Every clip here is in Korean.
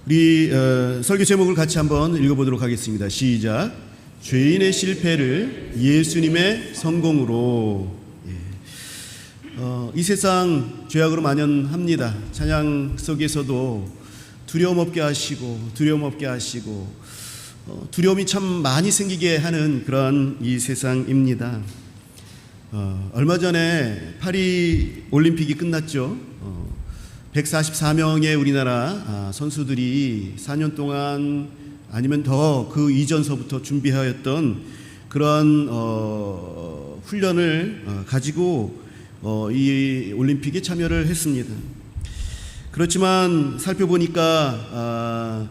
우리 설교 제목을 같이 한번 읽어보도록 하겠습니다. 시작. 죄인의 실패를 예수님의 성공으로. 이 세상 죄악으로 만연합니다. 찬양 속에서도 두려움 없게 하시고 두려움이 참 많이 생기게 하는 그런 이 세상입니다. 얼마 전에 파리 올림픽이 끝났죠. 144명의 우리나라 선수들이 4년 동안 아니면 더 그 이전서부터 준비하였던 그런 훈련을 가지고 이 올림픽에 참여를 했습니다. 그렇지만 살펴보니까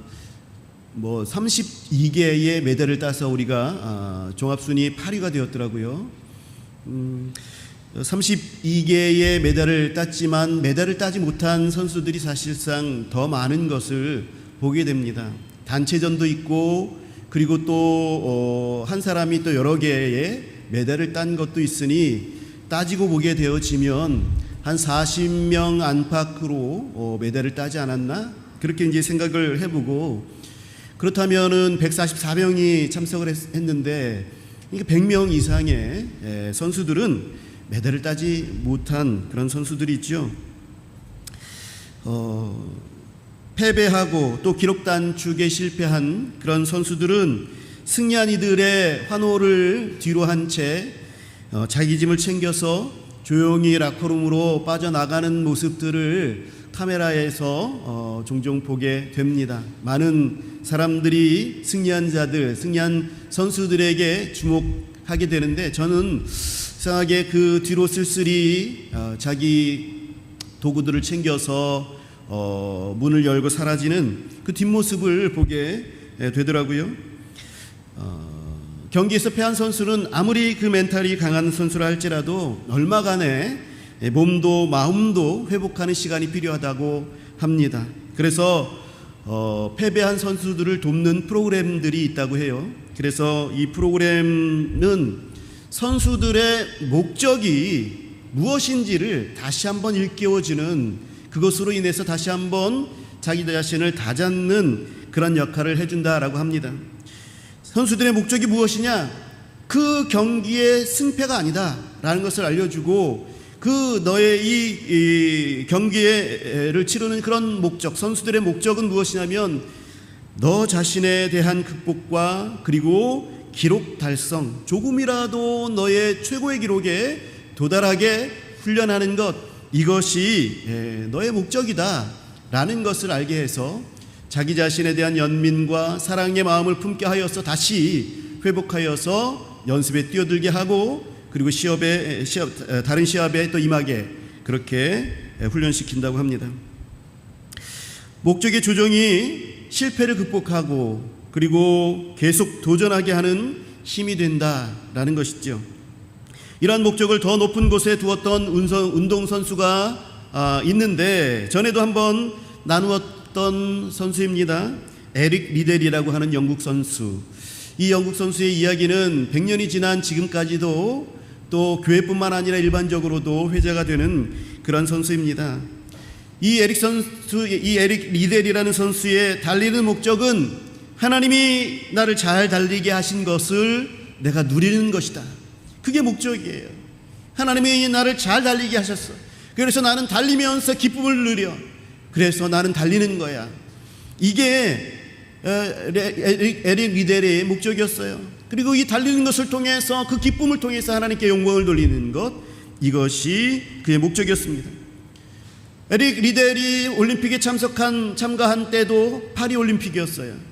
32개의 메달을 따서 우리가 종합순위 8위가 되었더라고요. 32개의 메달을 땄지만 메달을 따지 못한 선수들이 사실상 더 많은 것을 보게 됩니다. 단체전도 있고 그리고 또 한 사람이 또 여러 개의 메달을 딴 것도 있으니 따지고 보게 되어지면 한 40명 안팎으로 메달을 따지 않았나? 그렇게 이제 생각을 해보고, 그렇다면은 144명이 참석을 했는데 100명 이상의 선수들은 메달을 따지 못한 그런 선수들이 있죠. 패배하고 또 기록 단축에 실패한 그런 선수들은 승리한 이들의 환호를 뒤로 한 채 자기 짐을 챙겨서 조용히 라커룸으로 빠져나가는 모습들을 카메라에서 종종 보게 됩니다. 많은 사람들이 승리한 선수들에게 주목하게 되는데, 저는 이상하게 그 뒤로 쓸쓸히 자기 도구들을 챙겨서 문을 열고 사라지는 그 뒷모습을 보게 되더라고요. 경기에서 패한 선수는 아무리 그 멘탈이 강한 선수라 할지라도 얼마간의 몸도 마음도 회복하는 시간이 필요하다고 합니다. 그래서 패배한 선수들을 돕는 프로그램들이 있다고 해요. 그래서 이 프로그램은 선수들의 목적이 무엇인지를 다시 한번 일깨워주는, 그것으로 인해서 다시 한번 자기 자신을 다잡는 그런 역할을 해준다라고 합니다. 선수들의 목적이 무엇이냐? 그 경기의 승패가 아니다 라는 것을 알려주고, 그 너의 이 경기를 치르는 그런 목적, 선수들의 목적은 무엇이냐면 너 자신에 대한 극복과 그리고 기록 달성, 조금이라도 너의 최고의 기록에 도달하게 훈련하는 것, 이것이 너의 목적이다 라는 것을 알게 해서 자기 자신에 대한 연민과 사랑의 마음을 품게 하여서 다시 회복하여서 연습에 뛰어들게 하고, 그리고 다른 시합에 또 임하게 그렇게 훈련시킨다고 합니다. 목적의 조정이 실패를 극복하고 그리고 계속 도전하게 하는 힘이 된다라는 것이죠. 이러한 목적을 더 높은 곳에 두었던 운동선수가 있는데, 전에도 한번 나누었던 선수입니다. 에릭 리델이라고 하는 영국 선수. 이 영국 선수의 이야기는 100년이 지난 지금까지도 또 교회뿐만 아니라 일반적으로도 회자가 되는 그런 선수입니다. 이 에릭 리델이라는 선수의 달리는 목적은 하나님이 나를 잘 달리게 하신 것을 내가 누리는 것이다. 그게 목적이에요. 하나님이 나를 잘 달리게 하셨어. 그래서 나는 달리면서 기쁨을 누려. 그래서 나는 달리는 거야. 이게 에릭 리델의 목적이었어요. 그리고 이 달리는 것을 통해서, 그 기쁨을 통해서 하나님께 영광을 돌리는 것, 이것이 그의 목적이었습니다. 에릭 리델이 올림픽에 참가한 때도 파리 올림픽이었어요.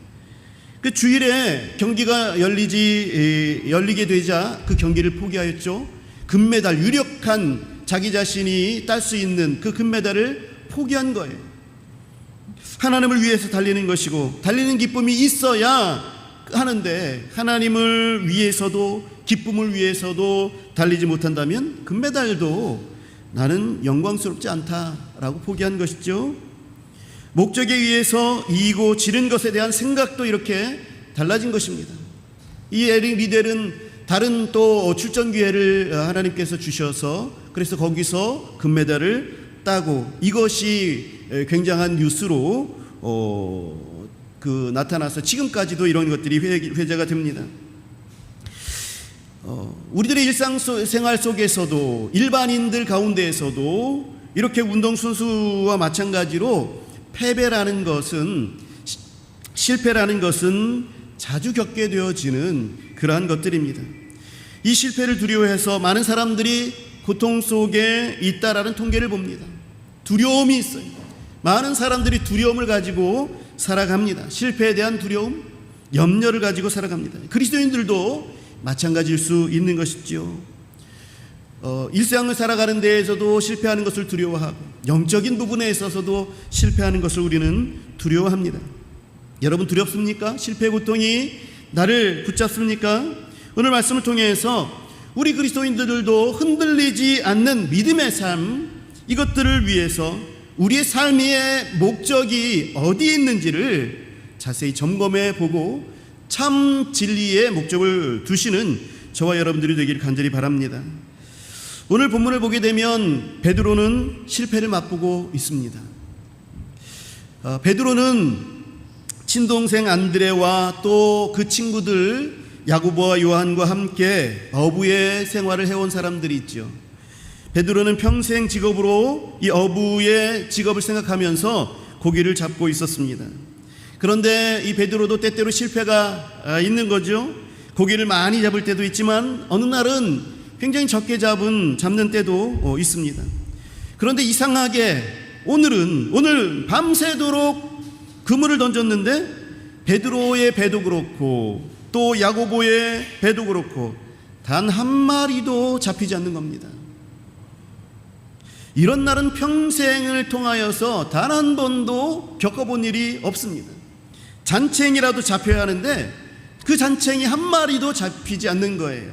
그 주일에 경기가 열리게 되자 그 경기를 포기하였죠. 금메달, 유력한 자기 자신이 딸 수 있는 그 금메달을 포기한 거예요. 하나님을 위해서 달리는 것이고, 달리는 기쁨이 있어야 하는데, 하나님을 위해서도 기쁨을 위해서도 달리지 못한다면 금메달도 나는 영광스럽지 않다라고 포기한 것이죠. 목적에 의해서 이기고 지는 것에 대한 생각도 이렇게 달라진 것입니다. 이 에릭 리델은 다른 또 출전 기회를 하나님께서 주셔서, 그래서 거기서 금메달을 따고, 이것이 굉장한 뉴스로 나타나서 지금까지도 이런 것들이 회자가 됩니다. 우리들의 일상생활 속에서도 일반인들 가운데에서도 이렇게 운동선수와 마찬가지로 패배라는 것은, 실패라는 것은 자주 겪게 되어지는 그러한 것들입니다. 이 실패를 두려워해서 많은 사람들이 고통 속에 있다라는 통계를 봅니다. 두려움이 있어요. 많은 사람들이 두려움을 가지고 살아갑니다. 실패에 대한 두려움, 염려를 가지고 살아갑니다. 그리스도인들도 마찬가지일 수 있는 것이죠. 일상을 살아가는 데에서도 실패하는 것을 두려워하고, 영적인 부분에 있어서도 실패하는 것을 우리는 두려워합니다. 여러분, 두렵습니까? 실패 고통이 나를 붙잡습니까? 오늘 말씀을 통해서 우리 그리스도인들도 흔들리지 않는 믿음의 삶, 이것들을 위해서 우리의 삶의 목적이 어디에 있는지를 자세히 점검해 보고 참 진리의 목적을 두시는 저와 여러분들이 되기를 간절히 바랍니다. 오늘 본문을 보게 되면 베드로는 실패를 맛보고 있습니다. 베드로는 친동생 안드레와 또 그 친구들 야고보와 요한과 함께 어부의 생활을 해온 사람들이 있죠. 베드로는 평생 직업으로 이 어부의 직업을 생각하면서 고기를 잡고 있었습니다. 그런데 이 베드로도 때때로 실패가 있는 거죠. 고기를 많이 잡을 때도 있지만 어느 날은 굉장히 적게 잡는 때도 있습니다. 그런데 이상하게 오늘 밤새도록 그물을 던졌는데 베드로의 배도 그렇고 또 야고보의 배도 그렇고 단 한 마리도 잡히지 않는 겁니다. 이런 날은 평생을 통하여서 단 한 번도 겪어본 일이 없습니다. 잔챙이라도 잡혀야 하는데 그 잔챙이 한 마리도 잡히지 않는 거예요.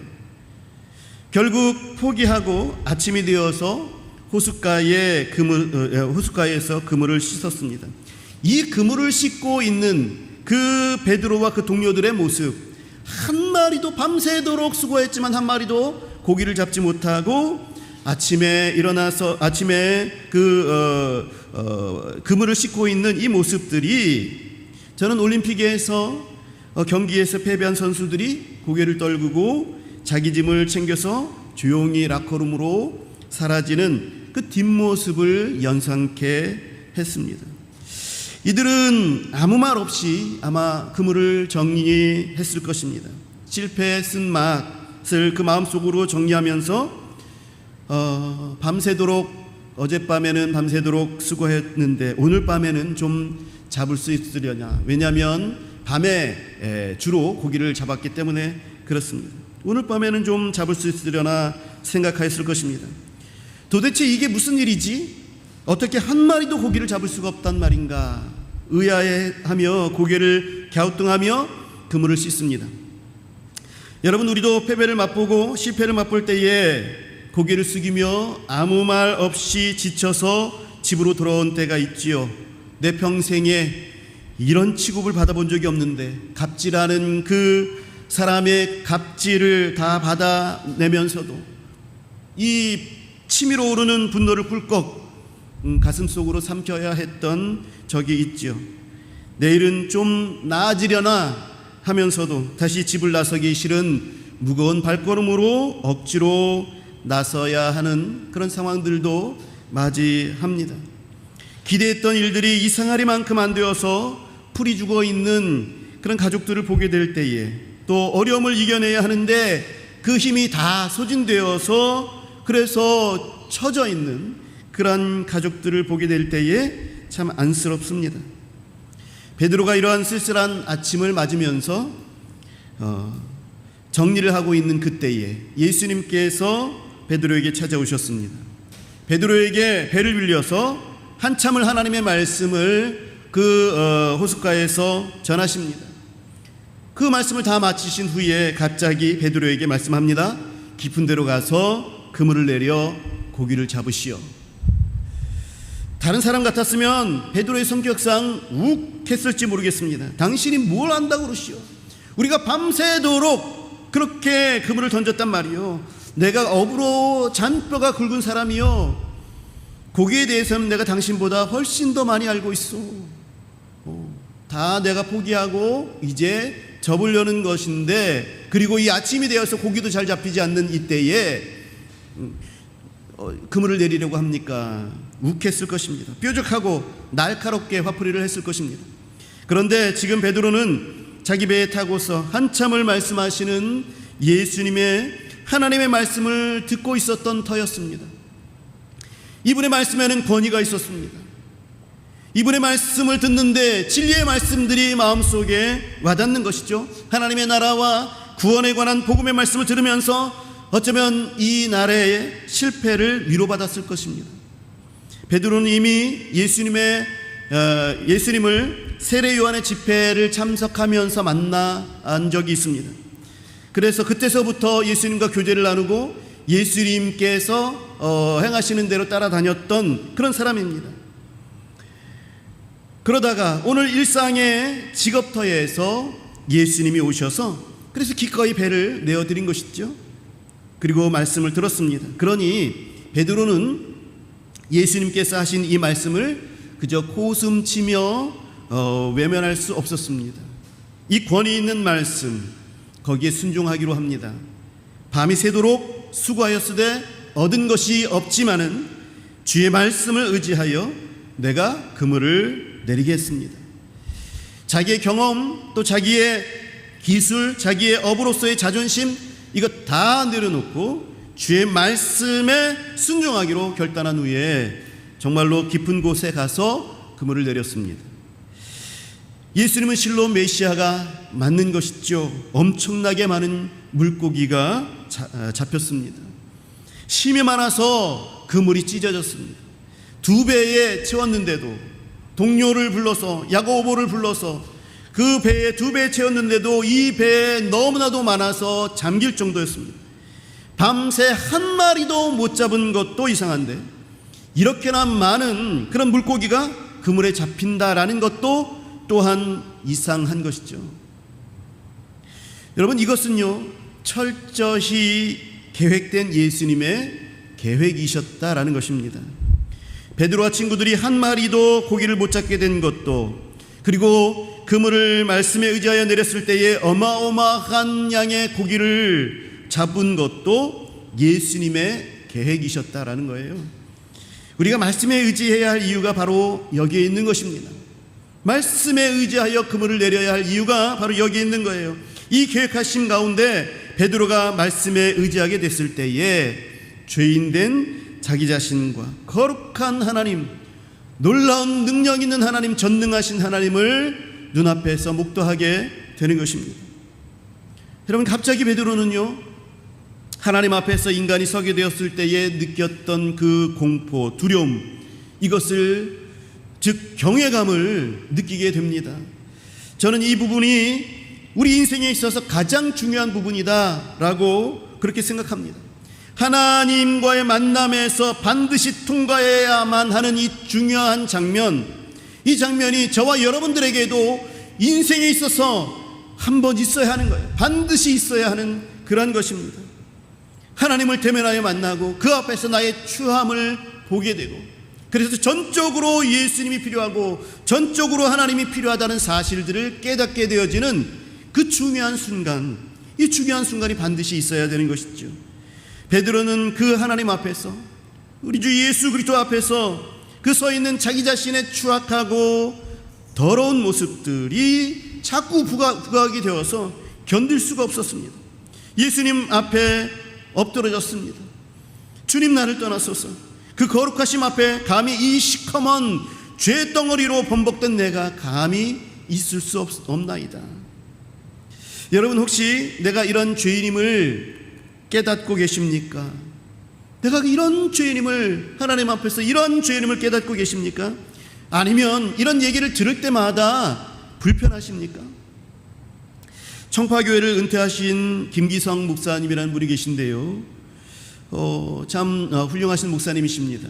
결국 포기하고 아침이 되어서 호숫가에서 그물을 씻었습니다. 이 그물을 씻고 있는 그 베드로와 그 동료들의 모습, 한 마리도 밤새도록 수고했지만 한 마리도 고기를 잡지 못하고 아침에 일어나서 그물을 씻고 있는 이 모습들이, 저는 올림픽에서 경기에서 패배한 선수들이 고개를 떨구고 자기 짐을 챙겨서 조용히 라커룸으로 사라지는 그 뒷모습을 연상케 했습니다. 이들은 아무 말 없이 아마 그물을 정리했을 것입니다. 실패의 쓴맛을 그 마음속으로 정리하면서 어젯밤에는 밤새도록 수고했는데 오늘 밤에는 좀 잡을 수 있으려냐. 왜냐하면 밤에 주로 고기를 잡았기 때문에 그렇습니다. 오늘 밤에는 좀 잡을 수 있으려나 생각하였을 것입니다. 도대체 이게 무슨 일이지? 어떻게 한 마리도 고기를 잡을 수가 없단 말인가? 의아해하며 고개를 갸우뚱하며 그물을 씻습니다. 여러분, 우리도 패배를 맛보고 실패를 맛볼 때에 고개를 숙이며 아무 말 없이 지쳐서 집으로 돌아온 때가 있지요. 내 평생에 이런 취급을 받아본 적이 없는데, 갑질하는 그 사람의 갑질을 다 받아내면서도 이 치밀어 오르는 분노를 꿀꺽 가슴속으로 삼켜야 했던 적이 있죠. 내일은 좀 나아지려나 하면서도 다시 집을 나서기 싫은 무거운 발걸음으로 억지로 나서야 하는 그런 상황들도 맞이합니다. 기대했던 일들이 이상하리만큼 안 되어서 풀이 죽어 있는 그런 가족들을 보게 될 때에, 또 어려움을 이겨내야 하는데 그 힘이 다 소진되어서 그래서 처져 있는 그런 가족들을 보게 될 때에 참 안쓰럽습니다. 베드로가 이러한 쓸쓸한 아침을 맞으면서 정리를 하고 있는 그때에 예수님께서 베드로에게 찾아오셨습니다. 베드로에게 배를 빌려서 한참을 하나님의 말씀을 호숫가에서 전하십니다. 그 말씀을 다 마치신 후에 갑자기 베드로에게 말씀합니다. 깊은 데로 가서 그물을 내려 고기를 잡으시오. 다른 사람 같았으면 베드로의 성격상 욱했을지 모르겠습니다. 당신이 뭘 안다고 그러시오? 우리가 밤새도록 그렇게 그물을 던졌단 말이오. 내가 어부로 잔뼈가 굵은 사람이요, 고기에 대해서는 내가 당신보다 훨씬 더 많이 알고 있어. 다 내가 포기하고 이제 접으려는 것인데, 그리고 이 아침이 되어서 고기도 잘 잡히지 않는 이때에 그물을 내리려고 합니까? 욱했을 것입니다. 뾰족하고 날카롭게 화풀이를 했을 것입니다. 그런데 지금 베드로는 자기 배에 타고서 한참을 말씀하시는 예수님의 하나님의 말씀을 듣고 있었던 터였습니다. 이분의 말씀에는 권위가 있었습니다. 이분의 말씀을 듣는데 진리의 말씀들이 마음속에 와닿는 것이죠. 하나님의 나라와 구원에 관한 복음의 말씀을 들으면서 어쩌면 이 나라의 실패를 위로받았을 것입니다. 베드로는 이미 예수님을 세례 요한의 집회를 참석하면서 만난 적이 있습니다. 그래서 그때서부터 예수님과 교제를 나누고 예수님께서 행하시는 대로 따라다녔던 그런 사람입니다. 그러다가 오늘 일상의 직업터에서 예수님이 오셔서 그래서 기꺼이 배를 내어드린 것이죠. 그리고 말씀을 들었습니다. 그러니 베드로는 예수님께서 하신 이 말씀을 그저 코웃음치며 외면할 수 없었습니다. 이 권위 있는 말씀, 거기에 순종하기로 합니다. 밤이 새도록 수고하였으되 얻은 것이 없지만은 주의 말씀을 의지하여 내가 그물을 내리겠습니다. 자기의 경험, 또 자기의 기술, 자기의 업으로서의 자존심, 이것 다 내려놓고 주의 말씀에 순종하기로 결단한 후에 정말로 깊은 곳에 가서 그물을 내렸습니다. 예수님은 실로 메시아가 맞는 것이죠. 엄청나게 많은 물고기가 잡혔습니다. 힘이 많아서 그물이 찢어졌습니다. 2배에 채웠는데도, 동료를 불러서, 야고보를 불러서 그 배에 2배 채웠는데도 이 배에 너무나도 많아서 잠길 정도였습니다. 밤새 한 마리도 못 잡은 것도 이상한데 이렇게나 많은 그런 물고기가 그물에 잡힌다라는 것도 또한 이상한 것이죠. 여러분, 이것은요 철저히 계획된 예수님의 계획이셨다라는 것입니다. 베드로와 친구들이 한 마리도 고기를 못 잡게 된 것도, 그리고 그물을 말씀에 의지하여 내렸을 때에 어마어마한 양의 고기를 잡은 것도 예수님의 계획이셨다라는 거예요. 우리가 말씀에 의지해야 할 이유가 바로 여기에 있는 것입니다. 말씀에 의지하여 그물을 내려야 할 이유가 바로 여기에 있는 거예요. 이 계획하심 가운데 베드로가 말씀에 의지하게 됐을 때에 죄인된 자기 자신과 거룩한 하나님, 놀라운 능력 있는 하나님, 전능하신 하나님을 눈앞에서 목도하게 되는 것입니다. 여러분, 갑자기 베드로는요 하나님 앞에서 인간이 서게 되었을 때에 느꼈던 그 공포, 두려움, 이것을, 즉 경외감을 느끼게 됩니다. 저는 이 부분이 우리 인생에 있어서 가장 중요한 부분이다라고 그렇게 생각합니다. 하나님과의 만남에서 반드시 통과해야만 하는 이 중요한 장면, 이 장면이 저와 여러분들에게도 인생에 있어서 한 번 있어야 하는 거예요. 반드시 있어야 하는 그런 것입니다. 하나님을 대면하여 만나고 그 앞에서 나의 추함을 보게 되고, 그래서 전적으로 예수님이 필요하고 전적으로 하나님이 필요하다는 사실들을 깨닫게 되어지는 그 중요한 순간, 이 중요한 순간이 반드시 있어야 되는 것이죠. 베드로는 그 하나님 앞에서, 우리 주 예수 그리스도 앞에서 그 서 있는 자기 자신의 추악하고 더러운 모습들이 자꾸 부각이 되어서 견딜 수가 없었습니다. 예수님 앞에 엎드러졌습니다. 주님, 나를 떠나소서. 그 거룩하심 앞에 감히 이 시커먼 죄덩어리로 범벅된 내가 감히 있을 수 없나이다. 여러분, 혹시 내가 이런 죄인임을 깨닫고 계십니까? 내가 이런 죄인임을, 하나님 앞에서 이런 죄인임을 깨닫고 계십니까? 아니면 이런 얘기를 들을 때마다 불편하십니까? 청파교회를 은퇴하신 김기성 목사님이라는 분이 계신데요, 참 훌륭하신 목사님이십니다.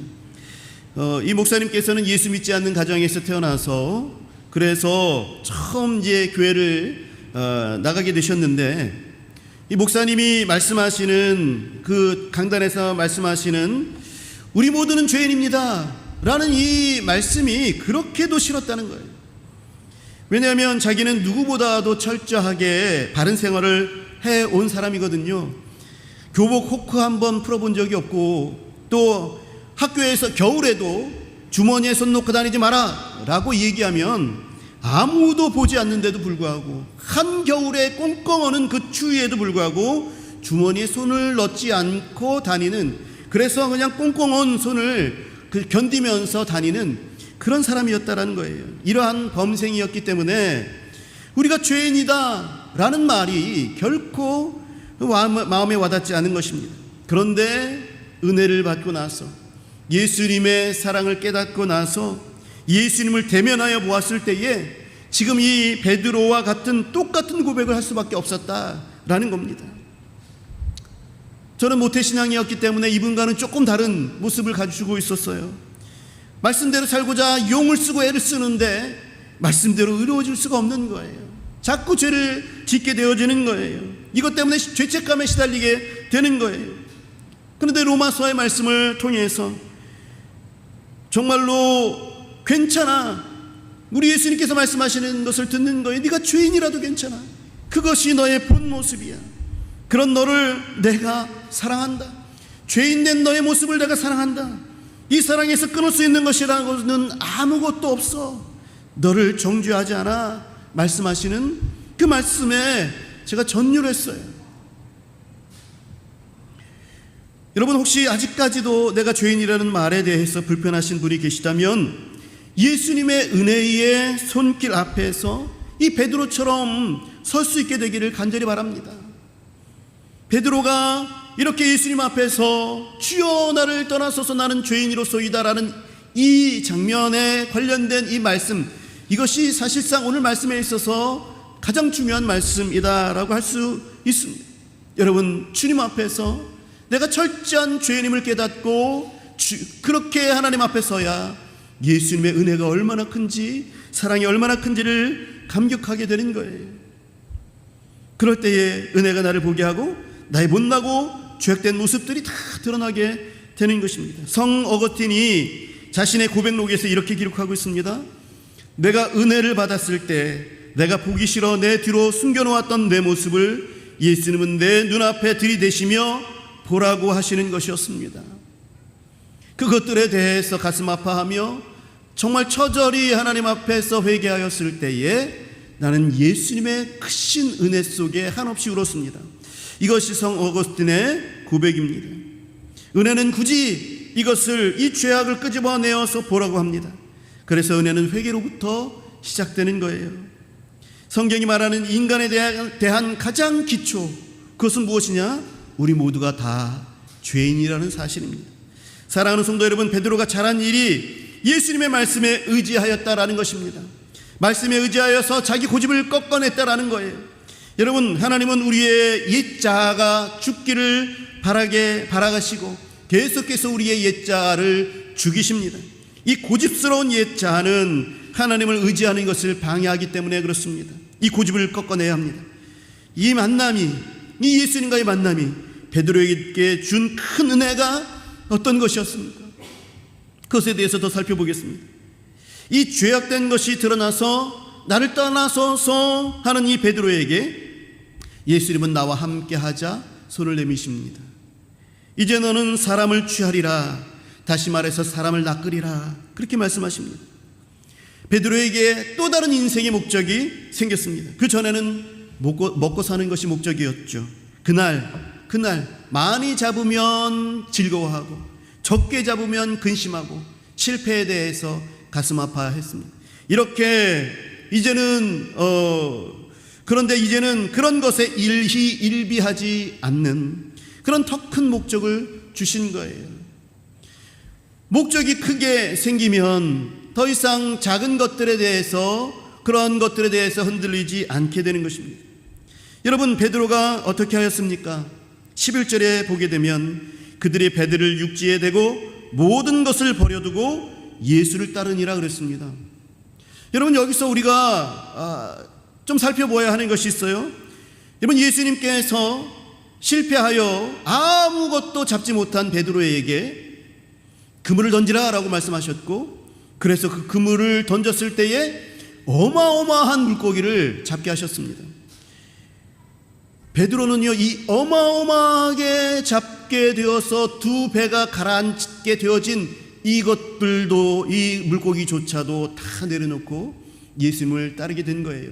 이 목사님께서는 예수 믿지 않는 가정에서 태어나서, 그래서 처음 이제 교회를 나가게 되셨는데, 이 목사님이 말씀하시는, 그 강단에서 말씀하시는 우리 모두는 죄인입니다 라는 이 말씀이 그렇게도 싫었다는 거예요. 왜냐하면 자기는 누구보다도 철저하게 바른 생활을 해온 사람이거든요. 교복 호크 한번 풀어본 적이 없고, 또 학교에서 겨울에도 주머니에 손 놓고 다니지 마라 라고 얘기하면 아무도 보지 않는데도 불구하고, 한겨울에 꽁꽁 어는 그 추위에도 불구하고 주머니에 손을 넣지 않고 다니는, 그래서 그냥 꽁꽁 언 손을 견디면서 다니는 그런 사람이었다라는 거예요. 이러한 범생이었기 때문에 우리가 죄인이다 라는 말이 결코 마음에 와닿지 않은 것입니다. 그런데 은혜를 받고 나서, 예수님의 사랑을 깨닫고 나서 예수님을 대면하여 보았을 때에 지금 이 베드로와 같은 똑같은 고백을 할 수밖에 없었다라는 겁니다. 저는 모태신앙이었기 때문에 이분과는 조금 다른 모습을 가지고 있었어요. 말씀대로 살고자 용을 쓰고 애를 쓰는데 말씀대로 의로워질 수가 없는 거예요. 자꾸 죄를 짓게 되어지는 거예요. 이것 때문에 죄책감에 시달리게 되는 거예요. 그런데 로마서의 말씀을 통해서 정말로 괜찮아, 우리 예수님께서 말씀하시는 것을 듣는 거예요. 네가 죄인이라도 괜찮아, 그것이 너의 본 모습이야. 그런 너를 내가 사랑한다. 죄인된 너의 모습을 내가 사랑한다. 이 사랑에서 끊을 수 있는 것이라고는 아무것도 없어. 너를 정죄하지 않아 말씀하시는 그 말씀에 제가 전율을 했어요. 여러분, 혹시 아직까지도 내가 죄인이라는 말에 대해서 불편하신 분이 계시다면 예수님의 은혜의 손길 앞에서 이 베드로처럼 설 수 있게 되기를 간절히 바랍니다. 베드로가 이렇게 예수님 앞에서 주여 나를 떠나소서 나는 죄인이로소이다라는 이 장면에 관련된 이 말씀, 이것이 사실상 오늘 말씀에 있어서 가장 중요한 말씀이다라고 할 수 있습니다. 여러분, 주님 앞에서 내가 철저한 죄인임을 깨닫고 그렇게 하나님 앞에 서야 예수님의 은혜가 얼마나 큰지, 사랑이 얼마나 큰지를 감격하게 되는 거예요. 그럴 때에 은혜가 나를 보게 하고 나의 못나고 죄악된 모습들이 다 드러나게 되는 것입니다. 성 어거스틴이 자신의 고백록에서 이렇게 기록하고 있습니다. 내가 은혜를 받았을 때 내가 보기 싫어 내 뒤로 숨겨놓았던 내 모습을 예수님은 내 눈앞에 들이대시며 보라고 하시는 것이었습니다. 그것들에 대해서 가슴 아파하며 정말 처절히 하나님 앞에서 회개하였을 때에 나는 예수님의 크신 은혜 속에 한없이 울었습니다. 이것이 성 어거스틴의 고백입니다. 은혜는 굳이 이것을, 이 죄악을 끄집어내어서 보라고 합니다. 그래서 은혜는 회개로부터 시작되는 거예요. 성경이 말하는 인간에 대한 가장 기초, 그것은 무엇이냐? 우리 모두가 다 죄인이라는 사실입니다. 사랑하는 성도 여러분, 베드로가 잘한 일이 예수님의 말씀에 의지하였다라는 것입니다. 말씀에 의지하여서 자기 고집을 꺾어냈다라는 거예요. 여러분, 하나님은 우리의 옛자가 죽기를 바라시고 계속해서 우리의 옛자를 죽이십니다. 이 고집스러운 옛자는 하나님을 의지하는 것을 방해하기 때문에 그렇습니다. 이 고집을 꺾어내야 합니다. 이 만남이, 이 예수님과의 만남이 베드로에게 준 큰 은혜가 어떤 것이었습니까? 그것에 대해서 더 살펴보겠습니다. 이 죄악된 것이 드러나서 나를 떠나소서 하는 이 베드로에게 예수님은 나와 함께 하자 손을 내미십니다. 이제 너는 사람을 취하리라, 다시 말해서 사람을 낚으리라, 그렇게 말씀하십니다. 베드로에게 또 다른 인생의 목적이 생겼습니다. 그 전에는 먹고 사는 것이 목적이었죠. 그날 많이 잡으면 즐거워하고 적게 잡으면 근심하고 실패에 대해서 가슴 아파했습니다. 이렇게 그런데 이제는 그런 것에 일희일비하지 않는 그런 더 큰 목적을 주신 거예요. 목적이 크게 생기면 더 이상 작은 것들에 대해서, 그런 것들에 대해서 흔들리지 않게 되는 것입니다. 여러분, 베드로가 어떻게 하였습니까? 11절에 보게 되면 그들의 배들을 육지에 대고 모든 것을 버려두고 예수를 따르니라 그랬습니다. 여러분, 여기서 우리가 좀 살펴보아야 하는 것이 있어요. 여러분, 예수님께서 실패하여 아무것도 잡지 못한 베드로에게 그물을 던지라 라고 말씀하셨고, 그래서 그 그물을 던졌을 때에 어마어마한 물고기를 잡게 하셨습니다. 베드로는요, 이 어마어마하게 잡게 되어서 두 배가 가라앉게 되어진 이것들도, 이 물고기조차도 다 내려놓고 예수님을 따르게 된 거예요.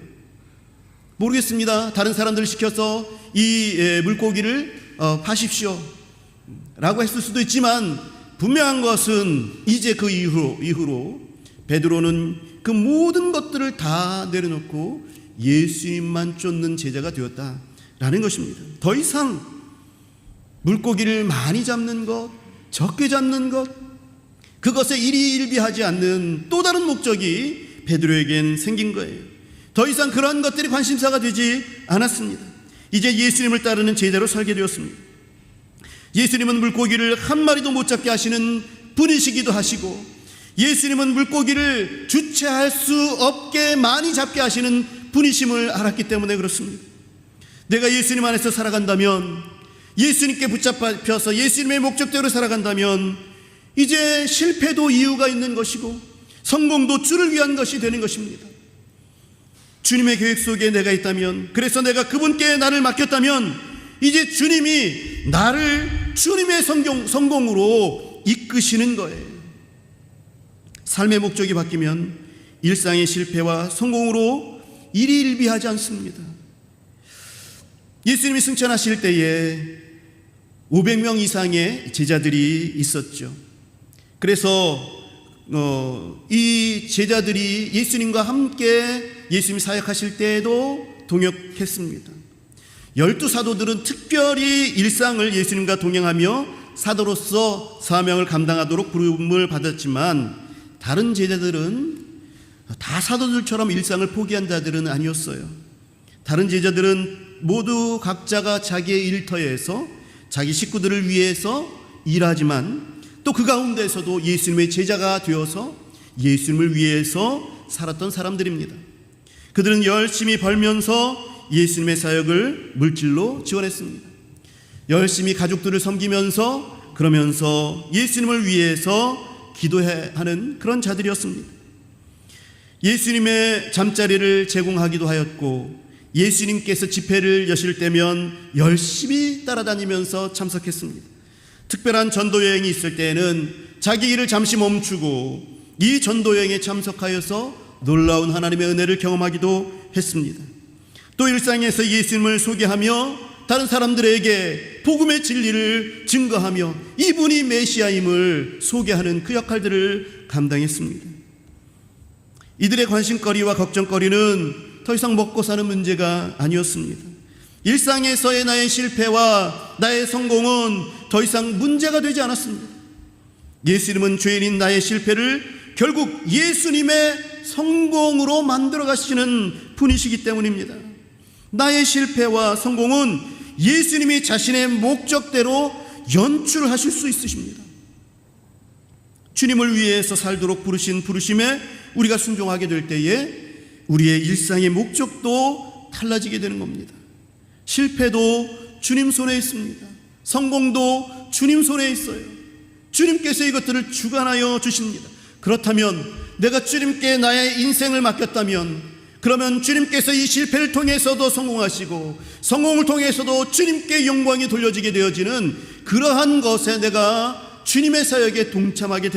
모르겠습니다. 다른 사람들 시켜서 이 물고기를 파십시오 라고 했을 수도 있지만, 분명한 것은 이제 그 이후로 베드로는 그 모든 것들을 다 내려놓고 예수님만 쫓는 제자가 되었다라는 것입니다. 더 이상 물고기를 많이 잡는 것, 적게 잡는 것, 그것에 일희일비하지 않는 또 다른 목적이 베드로에겐 생긴 거예요. 더 이상 그런 것들이 관심사가 되지 않았습니다. 이제 예수님을 따르는 제자로 살게 되었습니다. 예수님은 물고기를 한 마리도 못 잡게 하시는 분이시기도 하시고, 예수님은 물고기를 주체할 수 없게 많이 잡게 하시는 분이심을 알았기 때문에 그렇습니다. 내가 예수님 안에서 살아간다면, 예수님께 붙잡혀서 예수님의 목적대로 살아간다면, 이제 실패도 이유가 있는 것이고 성공도 주를 위한 것이 되는 것입니다. 주님의 계획 속에 내가 있다면, 그래서 내가 그분께 나를 맡겼다면, 이제 주님이 나를 주님의 성공으로 이끄시는 거예요. 삶의 목적이 바뀌면 일상의 실패와 성공으로 일희일비하지 않습니다. 예수님이 승천하실 때에 500명 이상의 제자들이 있었죠. 그래서 이 제자들이 예수님과 함께 예수님이 사역하실 때에도 동역했습니다. 12사도들은 특별히 일상을 예수님과 동행하며 사도로서 사명을 감당하도록 부름을 받았지만, 다른 제자들은 다 사도들처럼 일상을 포기한 자들은 아니었어요. 다른 제자들은 모두 각자가 자기의 일터에서 자기 식구들을 위해서 일하지만, 또 그 가운데서도 예수님의 제자가 되어서 예수님을 위해서 살았던 사람들입니다. 그들은 열심히 벌면서 예수님의 사역을 물질로 지원했습니다. 열심히 가족들을 섬기면서, 그러면서 예수님을 위해서 기도해야 하는 그런 자들이었습니다. 예수님의 잠자리를 제공하기도 하였고, 예수님께서 집회를 여실 때면 열심히 따라다니면서 참석했습니다. 특별한 전도 여행이 있을 때에는 자기 일을 잠시 멈추고 이 전도 여행에 참석하여서 놀라운 하나님의 은혜를 경험하기도 했습니다. 또 일상에서 예수님을 소개하며 다른 사람들에게 복음의 진리를 증거하며 이분이 메시아임을 소개하는 그 역할들을 감당했습니다. 이들의 관심거리와 걱정거리는 더 이상 먹고 사는 문제가 아니었습니다. 일상에서의 나의 실패와 나의 성공은 더 이상 문제가 되지 않았습니다. 예수님은 죄인인 나의 실패를 결국 예수님의 성공으로 만들어 가시는 분이시기 때문입니다. 나의 실패와 성공은 예수님이 자신의 목적대로 연출하실 수 있으십니다. 주님을 위해서 살도록 부르신 부르심에 우리가 순종하게 될 때에 우리의 일상의 목적도 달라지게 되는 겁니다. 실패도 주님 손에 있습니다. 성공도 주님 손에 있어요. 주님께서 이것들을 주관하여 주십니다. 그렇다면 내가 주님께 나의 인생을 맡겼다면, 그러면 주님께서 이 실패를 통해서도 성공하시고 성공을 통해서도 주님께 영광이 돌려지게 되어지는 그러한 것에 내가 주님의 사역에 동참하게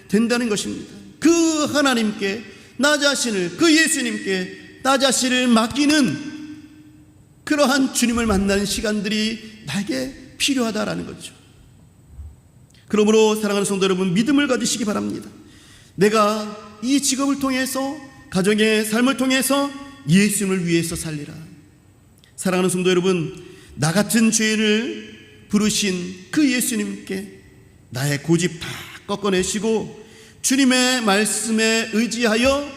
된다는 것입니다. 그 하나님께 나 자신을, 그 예수님께 나 자신을 맡기는 그러한 주님을 만나는 시간들이 나에게 필요하다라는 거죠. 그러므로 사랑하는 성도 여러분, 믿음을 가지시기 바랍니다. 내가 이 직업을 통해서, 가정의 삶을 통해서 예수님을 위해서 살리라. 사랑하는 성도 여러분, 나 같은 죄인을 부르신 그 예수님께 나의 고집 다 꺾어내시고 주님의 말씀에 의지하여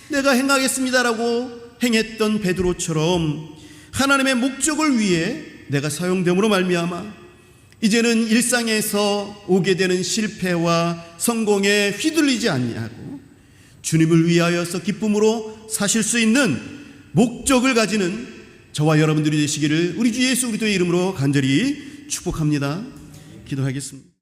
내가 행하겠습니다라고 행했던 베드로처럼 하나님의 목적을 위해 내가 사용됨으로 말미암아 이제는 일상에서 오게 되는 실패와 성공에 휘둘리지 아니하고 주님을 위하여서 기쁨으로 사실 수 있는 목적을 가지는 저와 여러분들이 되시기를 우리 주 예수 그리스도의 이름으로 간절히 축복합니다. 기도하겠습니다.